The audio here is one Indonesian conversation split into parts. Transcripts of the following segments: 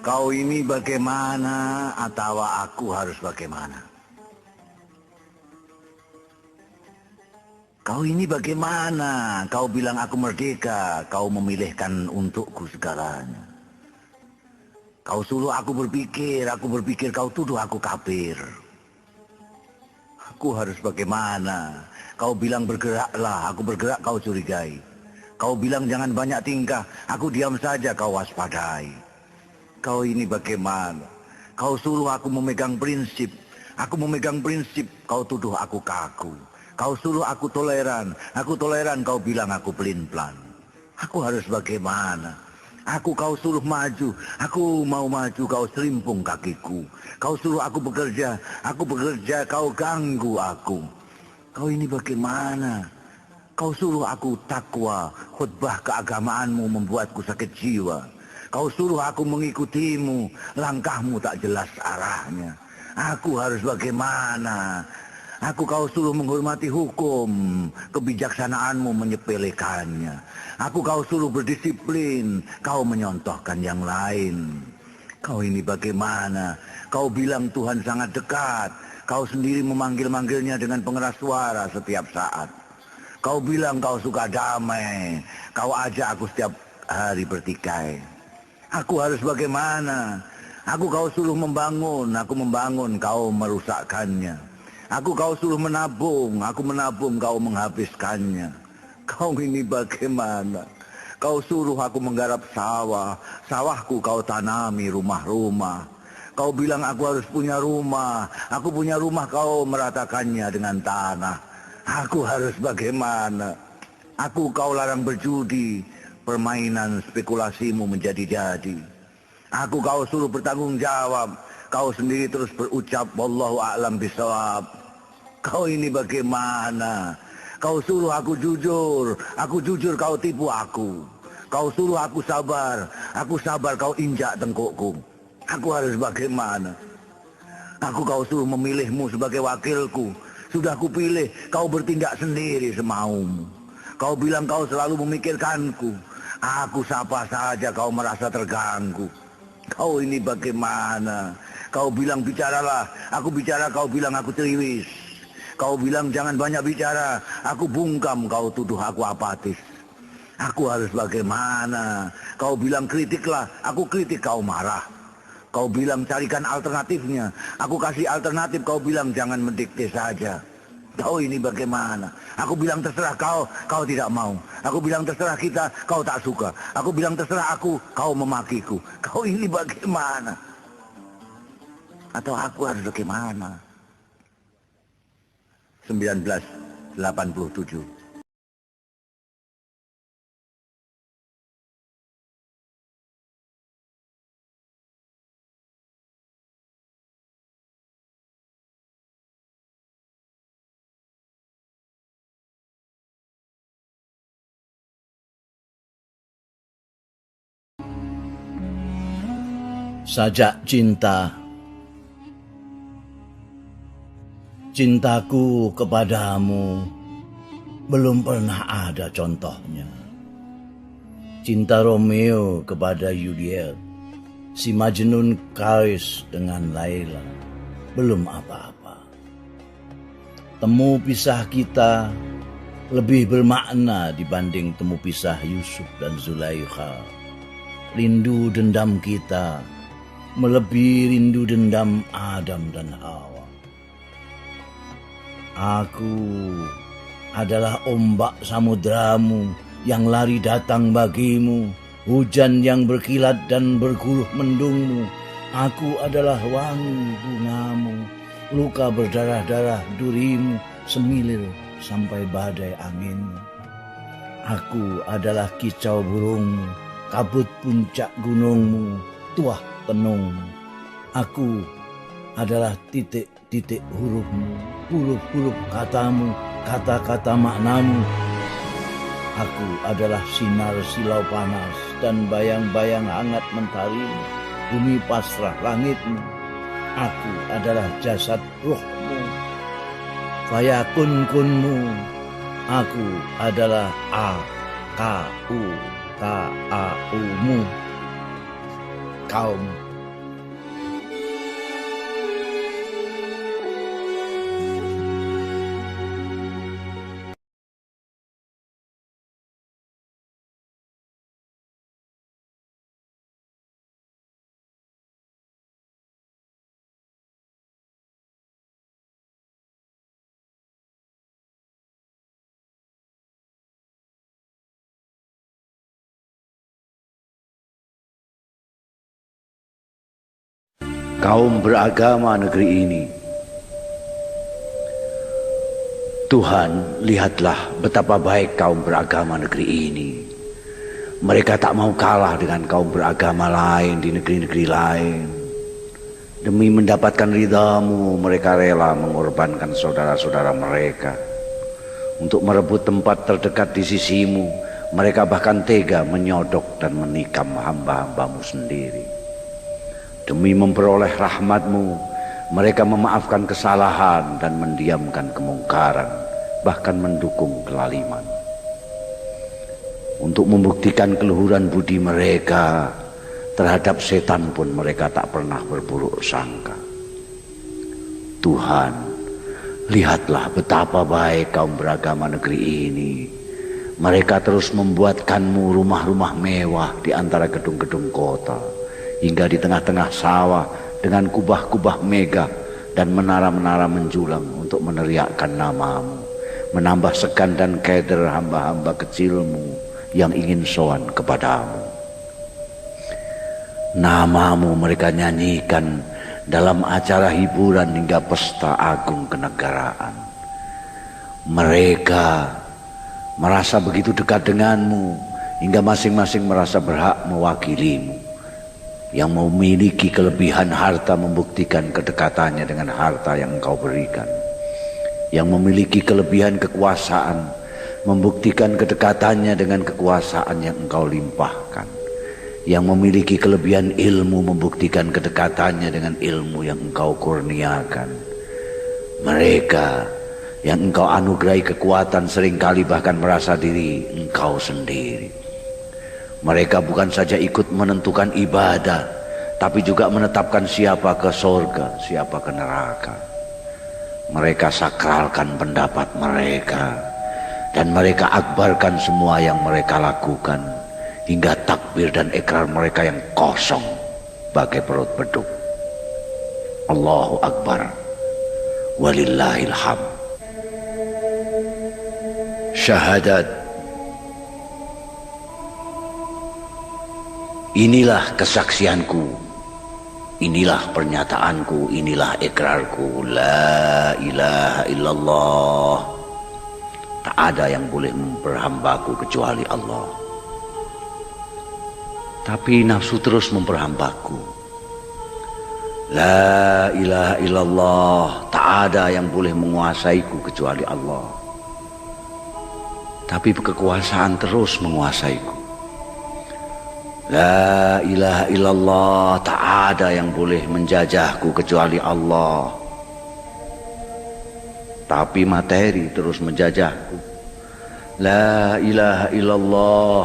Kau ini bagaimana atau aku harus bagaimana? Kau ini bagaimana? Kau bilang aku merdeka, kau memilihkan untukku segalanya. Kau suruh aku berpikir kau tuduh aku kafir. Aku harus bagaimana? Kau bilang bergeraklah, aku bergerak kau curigai. Kau bilang jangan banyak tingkah, aku diam saja kau waspadai. Kau ini bagaimana? Kau suruh aku memegang prinsip, kau tuduh aku kaku. Kau suruh aku toleran, kau bilang aku pelin-pelan. Aku harus bagaimana? Kau suruh maju, aku mau maju, kau selimpung kakiku. Kau suruh aku bekerja, kau ganggu aku. Kau ini bagaimana? Kau suruh aku takwa, khutbah keagamaanmu membuatku sakit jiwa. Kau suruh aku mengikutimu, langkahmu tak jelas arahnya. Aku harus bagaimana? Kau suruh menghormati hukum, kebijaksanaanmu menyepelekannya. Kau suruh berdisiplin, kau menyontohkan yang lain. Kau ini bagaimana? Kau bilang Tuhan sangat dekat, kau sendiri memanggil-manggilnya dengan pengeras suara setiap saat. Kau bilang kau suka damai, kau ajak aku setiap hari bertikai. Aku harus bagaimana? Kau suruh membangun, aku membangun, kau merusakkannya. Kau suruh menabung, aku menabung, kau menghabiskannya. Kau ini bagaimana? Kau suruh aku menggarap sawah, sawahku kau tanami rumah-rumah. Kau bilang aku harus punya rumah, aku punya rumah, kau meratakannya dengan tanah. Aku harus bagaimana? Kau larang berjudi, permainan spekulasimu menjadi-jadi. Kau suruh bertanggung jawab, kau sendiri terus berucap wallahu a'lam bishawab. Kau ini bagaimana? Kau suruh aku jujur, kau tipu aku. Kau suruh aku sabar, kau injak tengkukku. Aku harus bagaimana? Kau suruh memilihmu sebagai wakilku. Sudah kupilih, kau bertindak sendiri semaumu. Kau bilang kau selalu memikirkanku. Aku sapa saja kau merasa terganggu. Kau ini bagaimana? Kau bilang bicaralah, aku bicara, kau bilang aku ceriwis. Kau bilang jangan banyak bicara, aku bungkam, kau tuduh aku apatis. Aku harus bagaimana? Kau bilang kritiklah, aku kritik, kau marah. Kau bilang carikan alternatifnya, aku kasih alternatif, kau bilang jangan mendikte saja. Kau ini bagaimana? Aku bilang terserah kau, kau tidak mau. Aku bilang terserah kita, kau tak suka. Aku bilang terserah aku, kau memakiku. Kau ini bagaimana? Atau aku harus bagaimana? 1987. Sajak cinta. Cintaku kepadamu belum pernah ada contohnya. Cinta Romeo kepada Juliet, si Majnun Karis dengan Laila, belum apa-apa. Temu pisah kita lebih bermakna dibanding temu pisah Yusuf dan Zulaikha. Rindu dendam kita melebihi rindu dendam Adam dan Hawa. Aku adalah ombak samudramu yang lari datang bagimu, hujan yang berkilat dan berguluh mendungmu. Aku adalah wangi bungamu, luka berdarah-darah durimu, semilir sampai badai anginmu. Aku adalah kicau burungmu, kabut puncak gunungmu, tuah tenungmu. Aku adalah titik-titik hurufmu, huruf-huruf katamu, kata-kata maknamu. Aku adalah sinar silau panas dan bayang-bayang hangat mentarimu, bumi pasrah langitmu. Aku adalah jasad ruhmu, fayakun kunmu. Aku adalah A-K-U-K-A-U-mu. kaum. Kaum beragama negeri ini, Tuhan, lihatlah betapa baik kaum beragama negeri ini. Mereka tak mau kalah dengan kaum beragama lain di negeri-negeri lain. Demi mendapatkan ridhamu, mereka rela mengorbankan saudara-saudara mereka. Untuk merebut tempat terdekat di sisimu, mereka bahkan tega menyodok dan menikam hamba-hambamu sendiri. Demi memperoleh rahmatmu, mereka memaafkan kesalahan dan mendiamkan kemungkaran, bahkan mendukung kelaliman. Untuk membuktikan keluhuran budi mereka, terhadap setan pun mereka tak pernah berburuk sangka. Tuhan, lihatlah betapa baik kaum beragama negeri ini. Mereka terus membuatkanmu rumah-rumah mewah di antara gedung-gedung kota, hingga di tengah-tengah sawah dengan kubah-kubah megah dan menara-menara menjulang untuk meneriakkan namamu, menambah segan dan keder hamba-hamba kecilmu yang ingin sowan kepadamu. Namamu mereka nyanyikan dalam acara hiburan hingga pesta agung kenegaraan. Mereka merasa begitu dekat denganmu hingga masing-masing merasa berhak mewakilimu. Yang memiliki kelebihan harta membuktikan kedekatannya dengan harta yang engkau berikan. Yang memiliki kelebihan kekuasaan membuktikan kedekatannya dengan kekuasaan yang engkau limpahkan. Yang memiliki kelebihan ilmu membuktikan kedekatannya dengan ilmu yang engkau kurniakan. Mereka yang engkau anugerahi kekuatan seringkali bahkan merasa diri engkau sendiri. Mereka bukan saja ikut menentukan ibadah, tapi juga menetapkan siapa ke surga, siapa ke neraka. Mereka sakralkan pendapat mereka, dan mereka akbarkan semua yang mereka lakukan, hingga takbir dan ikrar mereka yang kosong bagai perut beduk. Allahu Akbar, walillahil hamd. Syahadat. Inilah kesaksianku, inilah pernyataanku, inilah ikrarku. La ilaha illallah. Tak ada yang boleh memperhambaku kecuali Allah. Tapi nafsu terus memperhambaku. La ilaha illallah. Tak ada yang boleh menguasaiku kecuali Allah. Tapi kekuasaan terus menguasaiku. La ilaha illallah. Tak ada yang boleh menjajahku kecuali Allah. Tapi materi terus menjajahku. La ilaha illallah.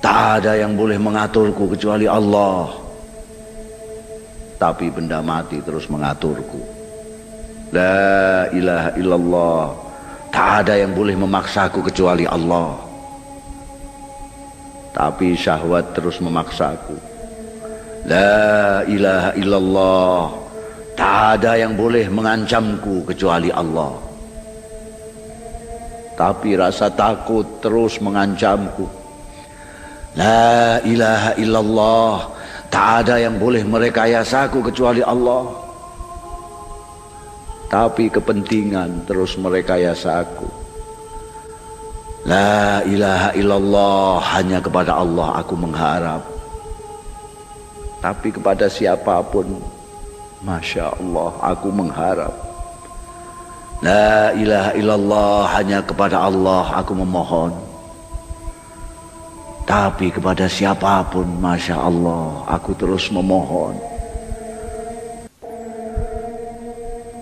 Tak ada yang boleh mengaturku kecuali Allah. Tapi benda mati terus mengaturku. La ilaha illallah. Tak ada yang boleh memaksaku kecuali Allah. Tapi syahwat terus memaksaku. La ilaha illallah. Tak ada yang boleh mengancamku kecuali Allah. Tapi rasa takut terus mengancamku. La ilaha illallah. Tak ada yang boleh merekayasaku kecuali Allah. Tapi kepentingan terus merekayasaku. La ilaha illallah. Hanya kepada Allah aku mengharap. Tapi kepada siapapun, Masya Allah, aku mengharap. La ilaha illallah. Hanya kepada Allah aku memohon. Tapi kepada siapapun, Masya Allah, aku terus memohon.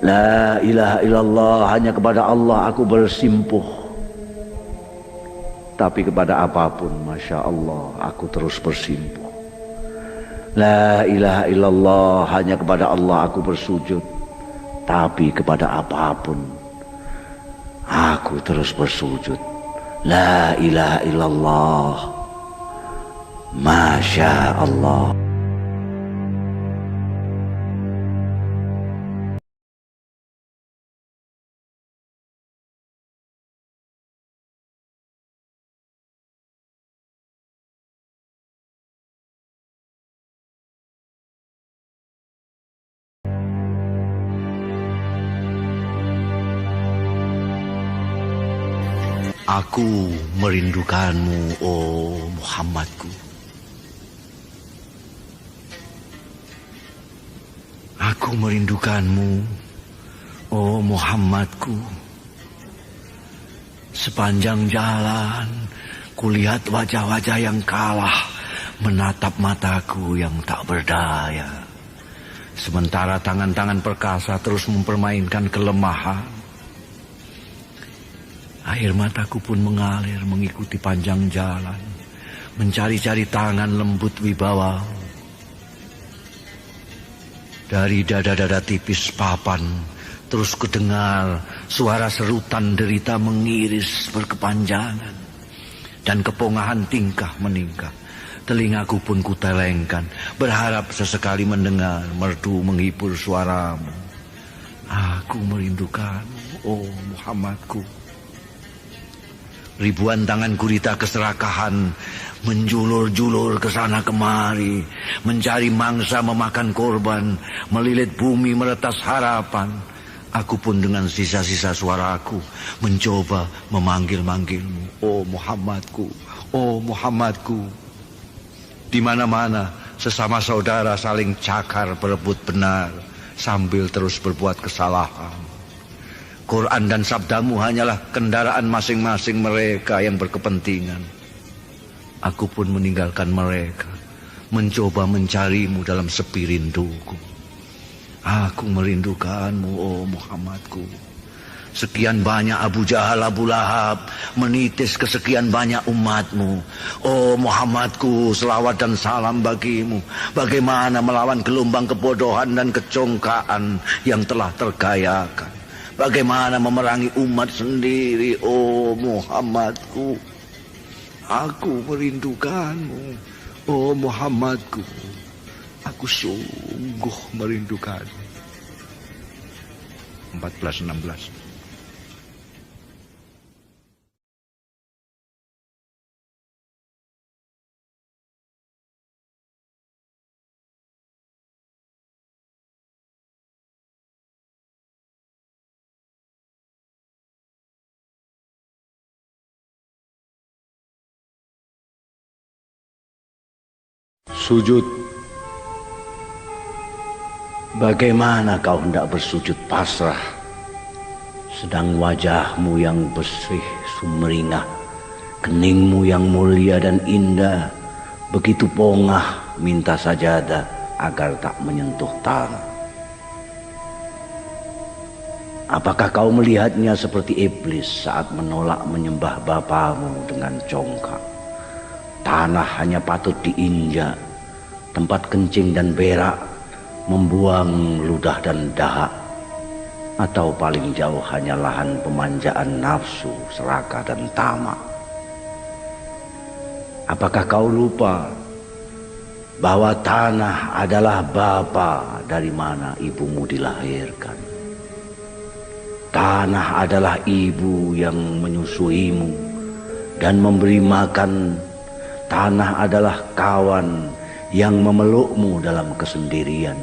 La ilaha illallah. Hanya kepada Allah aku bersimpuh. Tapi kepada apapun, Masya Allah, aku terus bersimpuh. La ilaha illallah, hanya kepada Allah aku bersujud. Tapi kepada apapun aku terus bersujud. La ilaha illallah. Masya Allah. Aku merindukanmu, oh Muhammadku. Aku merindukanmu, oh Muhammadku. Sepanjang jalan, kulihat wajah-wajah yang kalah menatap mataku yang tak berdaya. Sementara tangan-tangan perkasa terus mempermainkan kelemahan. Air mataku pun mengalir mengikuti panjang jalan, mencari-cari tangan lembut wibawa. Dari dada-dada tipis papan, terus kudengar suara serutan derita mengiris berkepanjangan. Dan kepongahan tingkah meningkah. Telingaku pun kutelengkan, berharap sesekali mendengar merdu menghibur suaramu. Aku merindukanmu, oh Muhammadku. Ribuan tangan gurita keserakahan menjulur-julur ke sana kemari, mencari mangsa memakan korban, melilit bumi meretas harapan. Aku pun dengan sisa-sisa suaraku mencoba memanggil-manggilmu, oh Muhammadku, oh Muhammadku. Di mana-mana sesama saudara saling cakar berebut benar sambil terus berbuat kesalahan. Quran dan sabdamu hanyalah kendaraan masing-masing mereka yang berkepentingan. Aku pun meninggalkan mereka, mencoba mencarimu dalam sepi rinduku. Aku merindukanmu, oh Muhammadku. Sekian banyak Abu Jahal, Abu Lahab menitis kesekian banyak umatmu. Oh Muhammadku, selawat dan salam bagimu. Bagaimana melawan gelombang kebodohan dan kecongkaan yang telah tergayakan. Bagaimana memerangi umat sendiri, oh Muhammadku. Aku merindukanmu, oh Muhammadku. Aku sungguh merindukanmu. 14:16. Sujud. Bagaimana kau hendak bersujud pasrah, sedang wajahmu yang bersih sumringah, keningmu yang mulia dan indah, begitu pongah minta sajadah agar tak menyentuh tanah. Apakah kau melihatnya seperti iblis saat menolak menyembah bapamu dengan congkak? Tanah hanya patut diinjak, tempat kencing dan berak, membuang ludah dan dahak, atau paling jauh hanya lahan pemanjaan nafsu, serakah dan tamak. Apakah kau lupa bahwa tanah adalah bapa dari mana ibumu dilahirkan? Tanah adalah ibu yang menyusuimu dan memberi makan. Tanah adalah kawan yang memelukmu dalam kesendirian,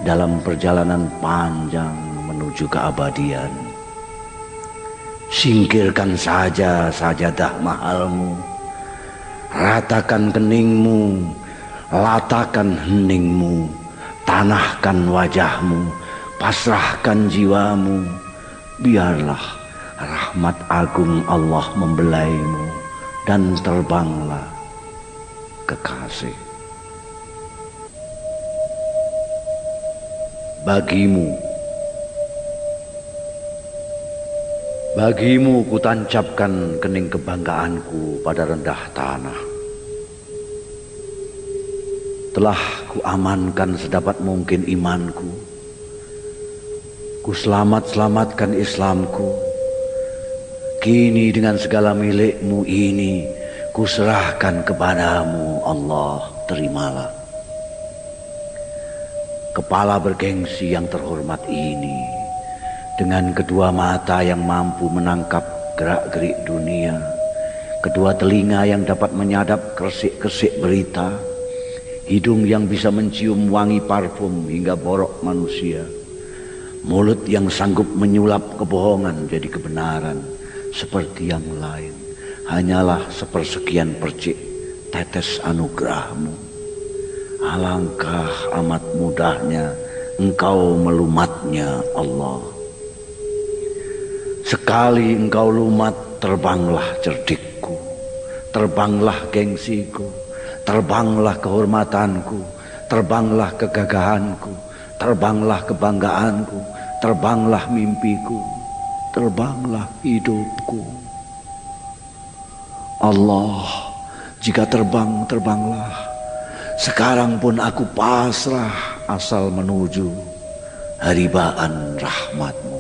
dalam perjalanan panjang menuju keabadian. Singkirkan saja sajadah mahalmu, ratakan keningmu, latakan heningmu, tanahkan wajahmu, pasrahkan jiwamu. Biarlah rahmat agung Allah membelaimu dan terbanglah kekasih. Bagimu kutancapkan kening kebanggaanku pada rendah tanah. Setelah ku amankan sedapat mungkin imanku, ku selamatkan Islamku, kini dengan segala milikmu ini ku serahkan kepadamu, Allah, terimalah. Kepala bergengsi yang terhormat ini, dengan kedua mata yang mampu menangkap gerak-gerik dunia, kedua telinga yang dapat menyadap kersik-kersik berita, hidung yang bisa mencium wangi parfum hingga borok manusia, mulut yang sanggup menyulap kebohongan jadi kebenaran seperti yang lain, hanyalah sepersekian percik tetes anugerahmu. Alangkah amat mudahnya engkau melumatnya, Allah. Sekali engkau lumat, terbanglah cerdikku, terbanglah gengsiku, terbanglah kehormatanku, terbanglah kegagahanku, terbanglah kebanggaanku, terbanglah mimpiku, terbanglah hidupku. Allah, jika terbang, terbanglah. Sekarang pun aku pasrah asal menuju haribaan rahmatmu.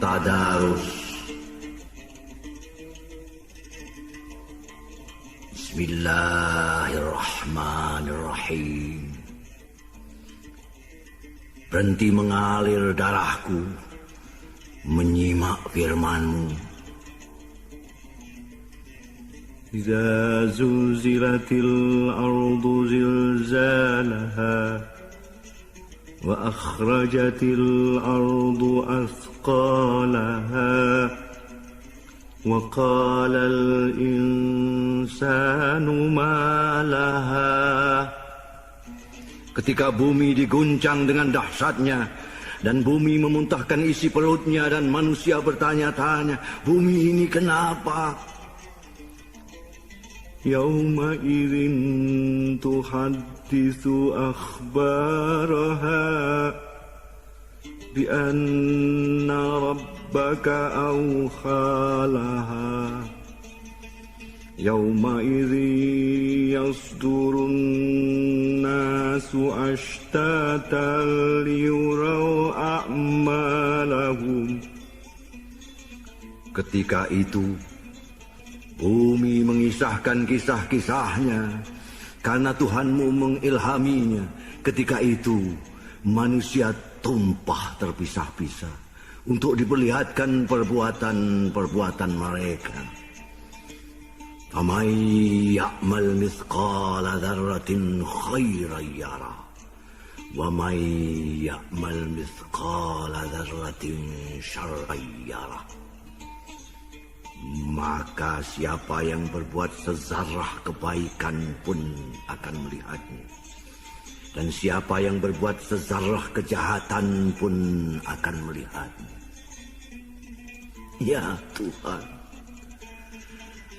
Tadarus. Bismillahirrahmanirrahim. Berhenti mengalir darahku, menyimak firman-Mu. Idza zulzilatil ardu zilzalaha wa akhrajatil ardu athqalaha wa qala al insanu ma laha. Ketika bumi diguncang dengan dahsyatnya dan bumi memuntahkan isi perutnya dan manusia bertanya-tanya, bumi ini kenapa? Yawma idzin tuhadditsu akhbaraha bi anna rabbaka awkhalaha. Yawma idzin yasdurun nasu ashtatan liyuraw a'malahum. Ketika itu bumi mengisahkan kisah-kisahnya karena Tuhanmu mengilhaminya. Ketika itu manusia tumpah terpisah-pisah untuk diperlihatkan perbuatan-perbuatan mereka. Faman ya'mal mithqala dzarratin khairan yara wa man ya'mal mithqala dzarratin syarran yara. Maka siapa yang berbuat sezarah kebaikan pun akan melihatnya, dan siapa yang berbuat sezarah kejahatan pun akan melihatnya. Ya Tuhan,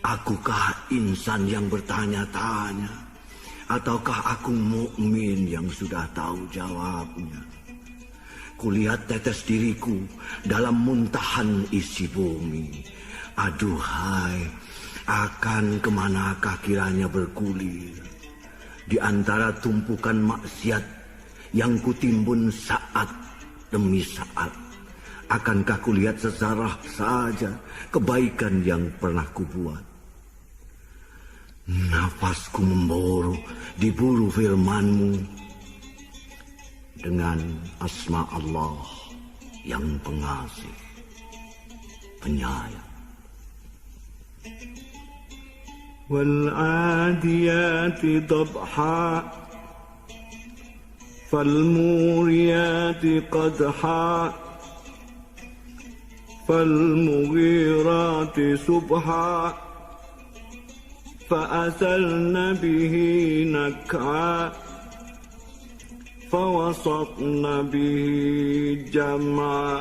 akukah insan yang bertanya-tanya, ataukah aku mukmin yang sudah tahu jawabnya? Kulihat tetes diriku dalam muntahan isi bumi. Aduhai, akan kemanakah kiranya bergulir di antara tumpukan maksiat yang kutimbun saat demi saat? Akankah kulihat sezarah saja kebaikan yang pernah kubuat? Nafasku memburu diburu firman-Mu dengan asma Allah yang pengasih, penyayang. والعاديات ضبحا فالموريات قدحا فالمغيرات سبحا فأثرن به نكعا فوسطن به جمعا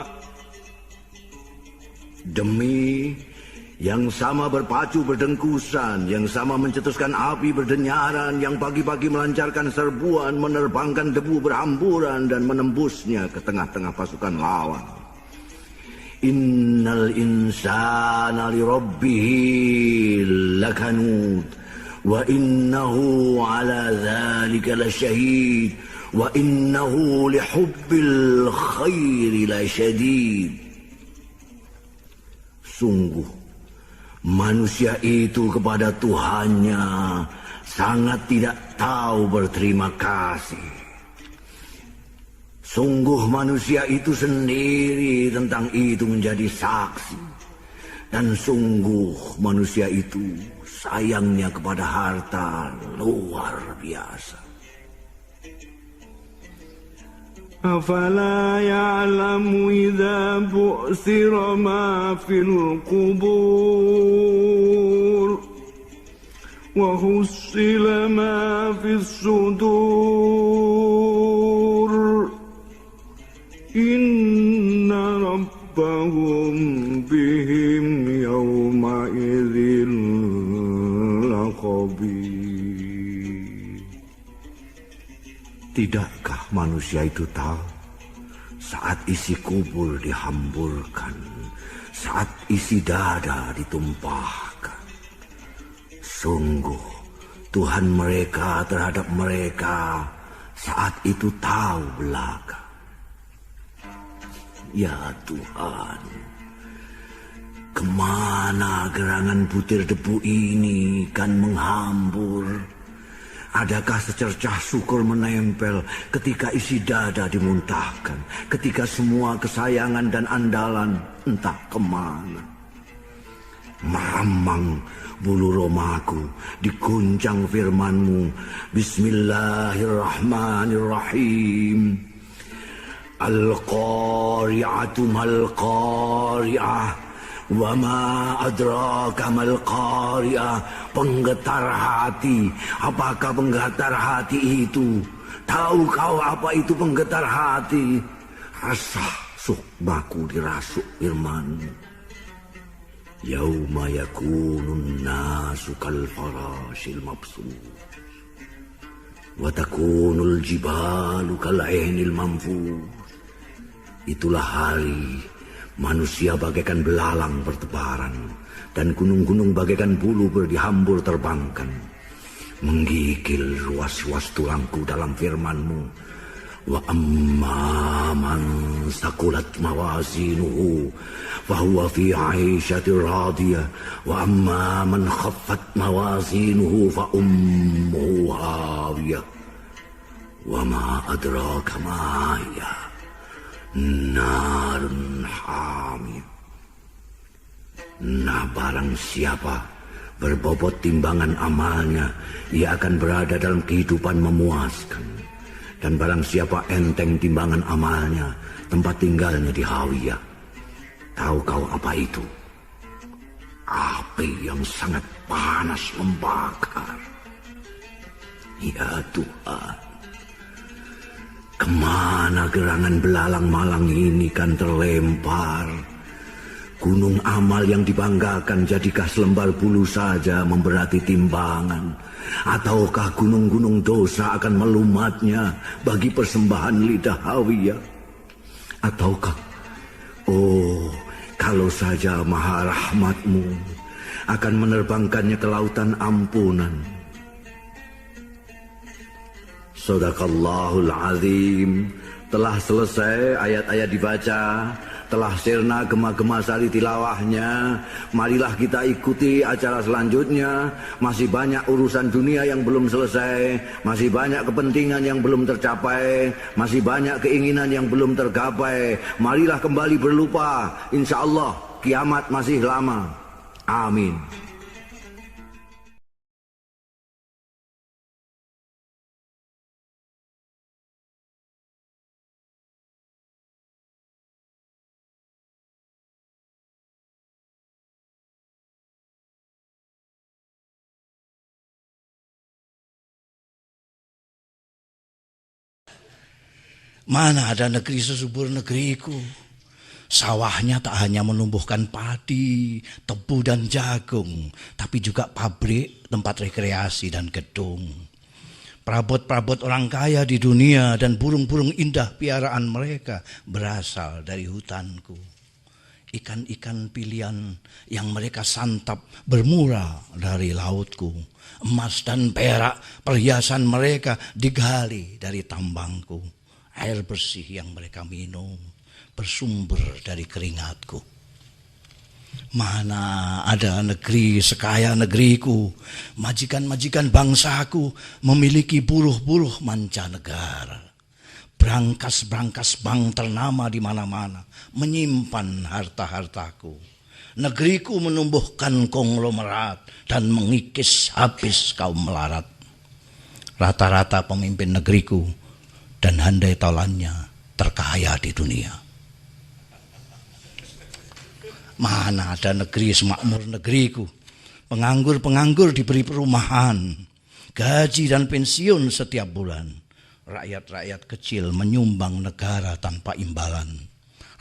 Demi yang sama berpacu berdengkusan, yang sama mencetuskan api berdenyaran, yang pagi-pagi melancarkan serbuan, menerbangkan debu berhamburan dan menembusnya ke tengah-tengah pasukan lawan. Innal insana li rabbihi lakanud wa innahu ala dzalika lasyahid wa innahu lihubbil khairi lasyadid. Sungguh manusia itu kepada Tuhannya sangat tidak tahu berterima kasih. Sungguh manusia itu sendiri tentang itu menjadi saksi. Dan sungguh manusia itu sayangnya kepada harta luar biasa. أفلا يعلم إذا بعثر ما في القبور وحصل ما في الصدور إن ربهم بهم يومئذ لخبير. Tidakkah manusia itu tahu saat isi kubur dihamburkan, saat isi dada ditumpahkan? Sungguh Tuhan mereka terhadap mereka saat itu tahu belaka. Ya Tuhan, kemana gerangan butir debu ini kan menghambur? Adakah secercah syukur menempel ketika isi dada dimuntahkan, ketika semua kesayangan dan andalan entah kemana? Meramang bulu romaku diguncang firman-Mu. Bismillahirrahmanirrahim. Al-qari'atu mal-qari'ah. Wa ma adraka mal qari'ah. Penggetar hati. Apakah penggetar hati itu? Tahu kau apa itu penggetar hati? Rasah sukmaku dirasuk firman-Mu. Yauma yakunun nasu kal farashil mabsus wa takunul jibalu kal ainil manfus. Itulah hari manusia bagaikan belalang bertebaran, dan gunung-gunung bagaikan bulu berdihambur terbangkan. Menggigil ruas-ruas tulangku dalam firman-Mu. Wa amma man saqulat mawazinuhu fahuwa fi 'aishatir radiyah wa amma man khaffat mawazinuhu fa ummuhu hawiyah wa ma adraka ma hiya narun hamid. Nah, barang siapa berbobot timbangan amalnya, ia akan berada dalam kehidupan memuaskan. Dan barang siapa enteng timbangan amalnya, tempat tinggalnya di hawiyah. Tahu kau apa itu? Api yang sangat panas membakar. Ya Tuhan, kemana gerangan belalang malang ini kan terlempar? Gunung amal yang dibanggakan jadikah selembar bulu saja memberati timbangan? Ataukah gunung-gunung dosa akan melumatnya bagi persembahan lidah hawiyah? Ataukah, oh, kalau saja maha rahmat-Mu akan menerbangkannya ke lautan ampunan. Sadaqallahul azim. Telah selesai ayat-ayat dibaca, telah sirna gema-gema sari tilawahnya. Marilah kita ikuti acara selanjutnya. Masih banyak urusan dunia yang belum selesai, masih banyak kepentingan yang belum tercapai, masih banyak keinginan yang belum tergapai. Marilah kembali berlupa. Insya Allah kiamat masih lama. Amin. Mana ada negeri sesubur negeriku, Sawahnya tak hanya menumbuhkan padi, tebu dan jagung, tapi juga pabrik, tempat rekreasi dan gedung. Perabot-perabot orang kaya di dunia dan burung-burung indah piaraan mereka berasal dari hutanku. Ikan-ikan pilihan yang mereka santap bermula dari lautku. Emas dan perak perhiasan mereka digali dari tambangku. Air bersih yang mereka minum bersumber dari keringatku. Mana ada negeri sekaya negeriku, majikan-majikan bangsaku memiliki buruh-buruh mancanegara. Brankas-brankas bank ternama di mana-mana menyimpan harta-hartaku. Negeriku menumbuhkan konglomerat dan mengikis habis kaum melarat. Rata-rata pemimpin negeriku dan handai taulannya terkaya di dunia. Mana ada negeri semakmur negeriku. Penganggur-penganggur diberi perumahan, gaji dan pensiun setiap bulan. Rakyat-rakyat kecil menyumbang negara tanpa imbalan.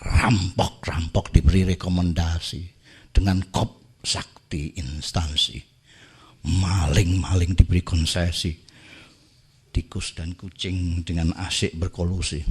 Rampok-rampok diberi rekomendasi dengan kop sakti instansi. Maling-maling diberi konsesi. Tikus dan kucing dengan asyik berkolusi.